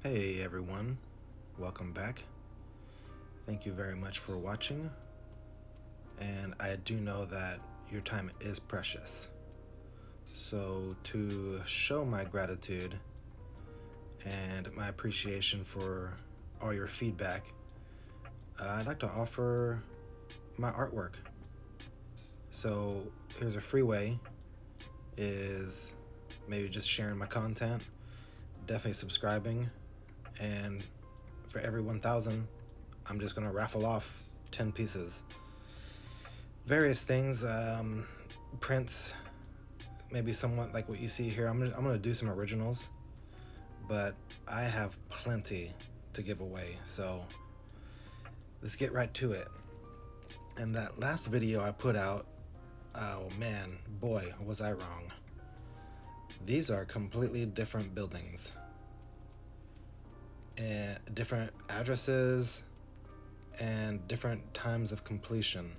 Hey everyone, welcome back. Thank you very much for watching, and I do know that your time is precious. So to show my gratitude and my appreciation for all your feedback, I'd like to offer my artwork. So here's a free way, is maybe just sharing my content, definitely subscribing, and for every 1,000, I'm just gonna raffle off 10 pieces. Various things, prints, maybe somewhat like what you see here. I'm gonna do some originals, but I have plenty to give away, so let's get right to it. And that last video I put out, oh man, boy, was I wrong. These are completely different buildings and different addresses and different times of completion.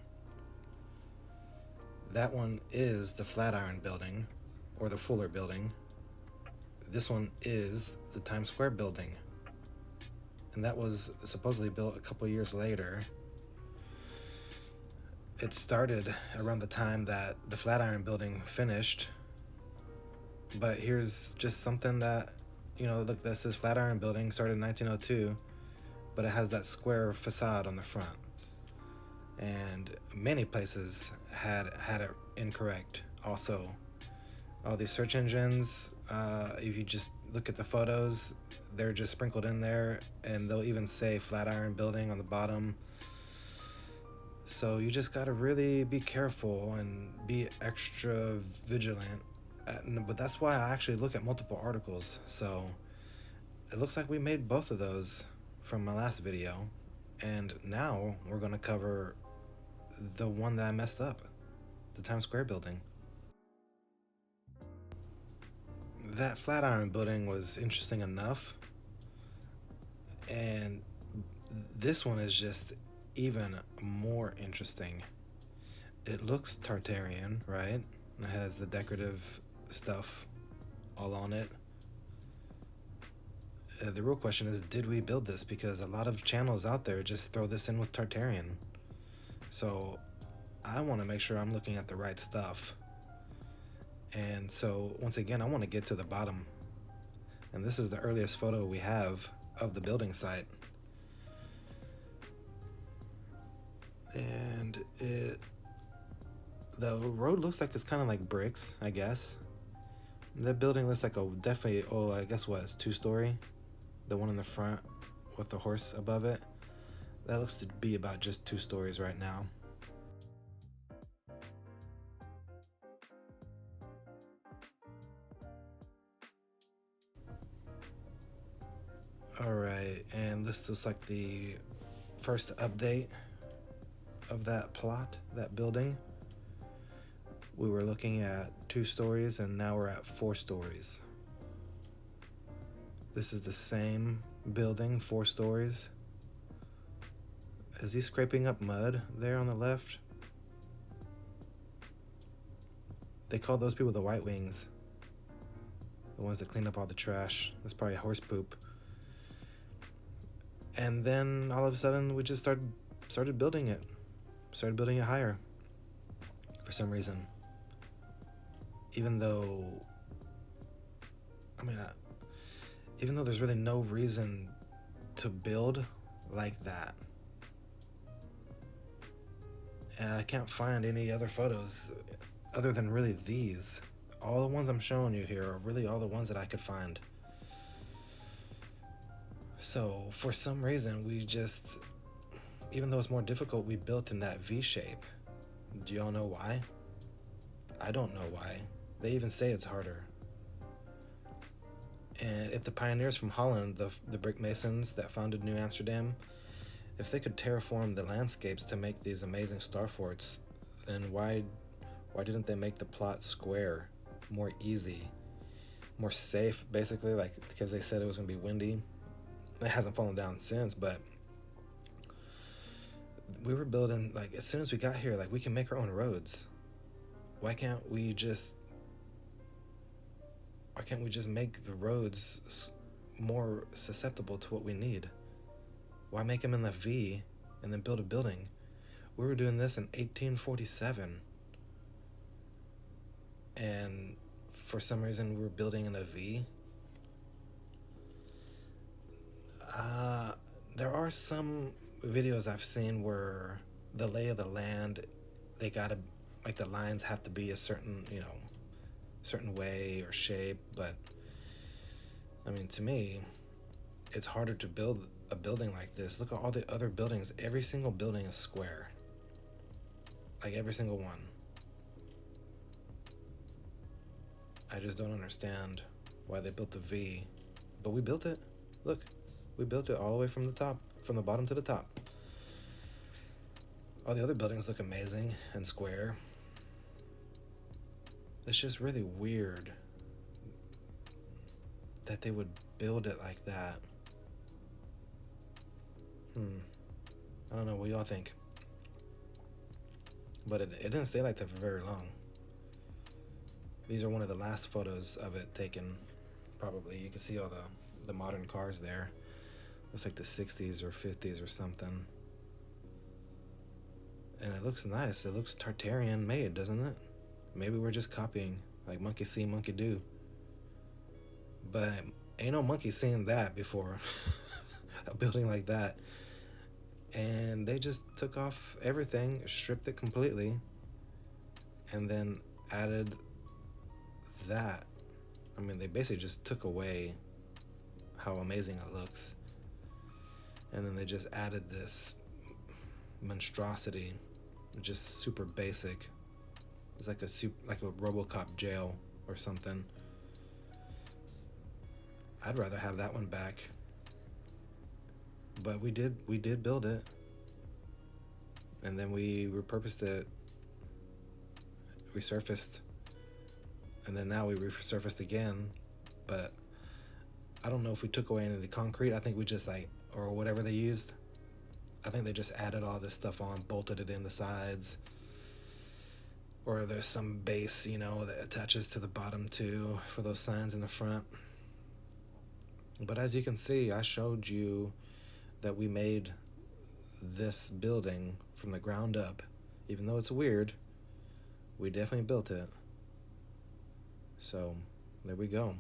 That one is the Flatiron building, or the Fuller building. This one is the Times Square building, and that was supposedly built a couple years later. It started around the time that the Flatiron building finished, but here's just something that, look, this is Flatiron building, started in 1902, but it has that square facade on the front. And many places had it incorrect also. All these search engines, if you just look at the photos, they're just sprinkled in there, and they'll even say Flatiron building on the bottom. So you just gotta really be careful and be extra vigilant. But that's why I actually look at multiple articles. So it looks like we made both of those from my last video, and now we're gonna cover the one that I messed up, the Times Square building. That Flatiron building was interesting enough, and this one is just even more interesting. It looks Tartarian, right? It has the decorative stuff all on it. The real question is, did we build this? Because a lot of channels out there just throw this in with Tartarian. So I want to make sure I'm looking at the right stuff. And so once again, I want to get to the bottom. And this is the earliest photo we have of the building site. And the road looks like it's kind of like bricks, I guess. The building looks like definitely, I guess what, it's 2-story? The one in the front with the horse above it. That looks to be about just 2 stories right now. Alright, and this looks like the first update of that plot, that building. We were looking at 2 stories, and now we're at 4 stories. This is the same building, 4 stories. Is he scraping up mud there on the left? They call those people the White Wings. The ones that clean up all the trash. That's probably horse poop. And then all of a sudden we just started building it. Started building it higher. For some reason. Even though there's really no reason to build like that. And I can't find any other photos other than really these. All the ones I'm showing you here are really all the ones that I could find. So for some reason we just, even though it's more difficult, we built in that V shape. Do y'all know why? I don't know why. They even say it's harder. And if the pioneers from Holland, the brick masons that founded New Amsterdam, if they could terraform the landscapes to make these amazing star forts, then why didn't they make the plot square, more easy, more safe, basically, like, because they said it was going to be windy. It hasn't fallen down since, but we were building, like, as soon as we got here, like, we can make our own roads. Why can't we just make the roads more susceptible to what we need. Why make them in the V and then build a building? We were doing this in 1847, and for some reason we were building in a V. There are some videos I've seen where the lay of the land, they gotta, like, the lines have to be a certain, certain way or shape, but I mean, to me, it's harder to build a building like this. Look at all the other buildings. Every single building is square. Like, every single one. I just don't understand why they built the V. But we built it. Look, we built it all the way from the top, from the bottom to the top. All the other buildings look amazing and square. It's just really weird that they would build it like that. I don't know what y'all think. But it didn't stay like that for very long. These are one of the last photos of it taken, probably. You can see all the modern cars there. Looks like the 60s or 50s or something. And it looks nice. It looks Tartarian made, doesn't it? Maybe we're just copying, like monkey see, monkey do. But ain't no monkey seen that before. A building like that. And they just took off everything, stripped it completely, and then added that. I mean, they basically just took away how amazing it looks, and then they just added this monstrosity, just super basic. It's like a RoboCop jail or something. I'd rather have that one back. But we did build it, and then we repurposed it, resurfaced, and then now we resurfaced again. But I don't know if we took away any of the concrete. I think we just, or whatever they used, I think they just added all this stuff on, bolted it in the sides, or there's some base, that attaches to the bottom too for those signs in the front. But as you can see, I showed you that we made this building from the ground up. Even though it's weird, we definitely built it. So there we go.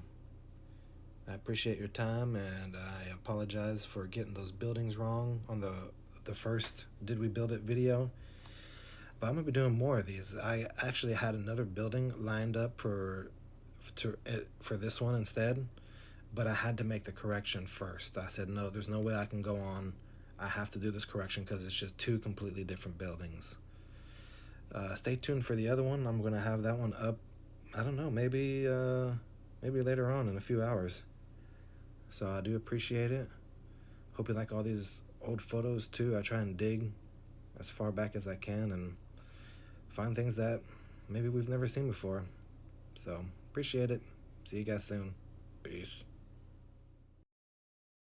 I appreciate your time, and I apologize for getting those buildings wrong on the first Did We Build It video. But I'm gonna be doing more of these. I actually had another building lined up for this one instead, but I had to make the correction first. I said, no, there's no way I can go on. I have to do this correction because it's just two completely different buildings. Stay tuned for the other one. I'm going to have that one up, I don't know, maybe later on in a few hours. So I do appreciate it. Hope you like all these old photos too. I try and dig as far back as I can and find things that maybe we've never seen before. So appreciate it. See you guys soon. Peace.